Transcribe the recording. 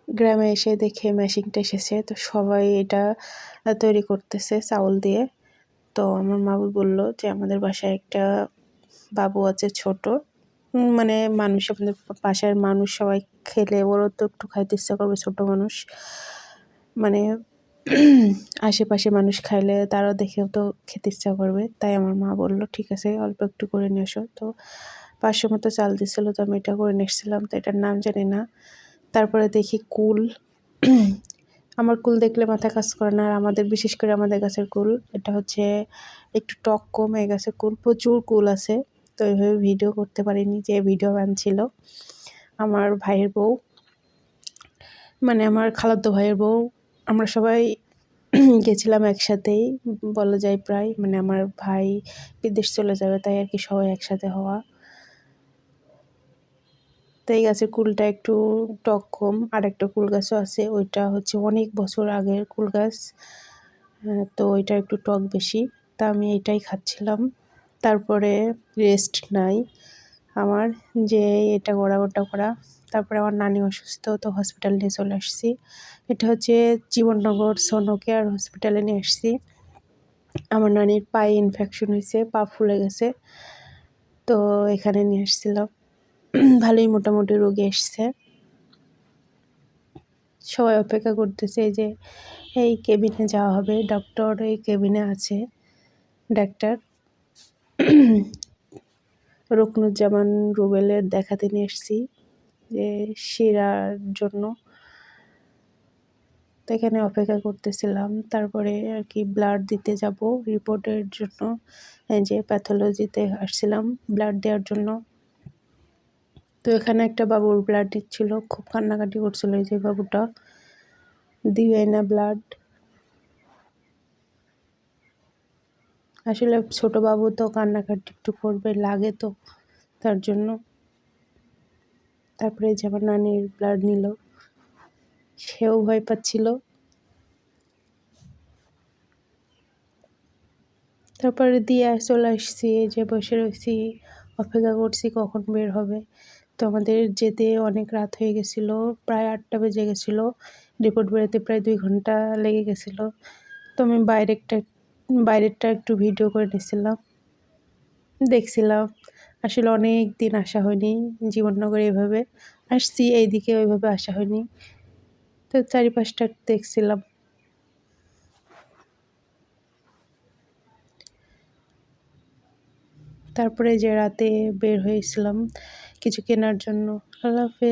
গ্রামে এসে দেখে মেশিনটা এসেছে, তো সবাই এটা তৈরি করতেছে চাউল দিয়ে। তো আমার মাবু বলল যে আমাদের বাসায় একটা বাবু আছে ছোট, মানে মানুষ আমাদের বাসার মানুষ সবাই খেলে ওরও তো একটু খাইতে ইচ্ছা করবে, ছোট মানুষ মানে আশেপাশে মানুষ খাইলে তারাও দেখেও তো খেতে ইচ্ছা করবে। তাই আমার মা বলল ঠিক আছে অল্প একটু করে নিয়ে এসো। তো 500 মতো চাল দিছিল, তো আমি এটা করে নিয়ে এসেছিলাম। তো এটার নাম জানি না। তারপরে দেখি কুল। আমার কুল দেখলে মাথা কাজ করে না, আর আমাদের বিশেষ করে আমাদের গাছের কুল এটা হচ্ছে একটু টক কম, এই গাছের কুল প্রচুর কুল আছে। তো এইভাবে ভিডিও করতে পারিনি, যে ভিডিও বানছিল আমার ভাইয়ের বউ, মানে আমার খালাতো ভাইয়ের বউ। আমরা সবাই গেছিলাম একসাথেই বলা যায় প্রায়, মানে আমার ভাই বিদেশ চলে যাবে তাই আর কি সবাই একসাথে হওয়া। তো এই গাছের কুলটা একটু টক কম। আর একটা কুল গাছও আছে, ওইটা হচ্ছে অনেক বছর আগের কুল গাছ, তো ওইটা একটু টক বেশি। তা আমি এটাই খাচ্ছিলাম। তারপরে রেস্ট নাই আমার, যে এটা করা ওটা করা। তারপরে আমার নানি অসুস্থ, তো হসপিটাল নিয়ে চলে আসছি। এটা হচ্ছে জীবননগর সোনো কেয়ার হসপিটালে নিয়ে আসছি। আমার নানির পায়ে ইনফেকশন হয়েছে, পা ফুলে গেছে, তো এখানে নিয়ে আসছিলাম। ভালোই মোটামুটি রোগী এসছে, সবাই অপেক্ষা করতেছে। এই যে এই কেবিনে যাওয়া হবে, ডক্টর এই কেবিনে আছে, ডাক্তার রুকনুজ্জামান রুবেলের দেখাতে নিয়ে এসেছি যে শিরার জন্য। তো এখানে অপেক্ষা করতেছিলাম। তারপরে আর কি ব্লাড দিতে যাব রিপোর্টের জন্য, এই যে প্যাথোলজিতে আসছিলাম ব্লাড দেওয়ার জন্য। তো এখানে একটা বাবুর ব্লাড দিচ্ছিল, খুব কান্নাকাটি করছিল এই যে বাবুটা, দিবে না ব্লাড। আসলে ছোট বাবু তো কান্নাকাটি একটু করবে, লাগে তো তার জন্য। তারপরে যে আমার নানির ব্লাড নিল, সেও ভয় পাচ্ছিল। তারপরে দিয়ে চলে আসছি, এই যে বসে রয়েছি, অপেক্ষা করছি কখন বের হবে। তো আমাদের যেতে অনেক রাত হয়ে গেছিলো, প্রায় 8টা বেজে গেছিলো। রিপোর্ট বেরোতে প্রায় 2 ঘন্টা লেগে গেছিলো। তো আমি বাইরেরটা একটু ভিডিও করে নিয়েছিলাম, দেখছিলাম। আসলে অনেক দিন আসা হয়নি জীবননগরে, এভাবে আসছি, এইদিকে ওইভাবে আসা হয়নি। তো চারিপাশটা দেখছিলাম। তারপরে যে রাতে বের হয়েছিলাম কিছু কেনার জন্য। আল্লাহ হাফেজ।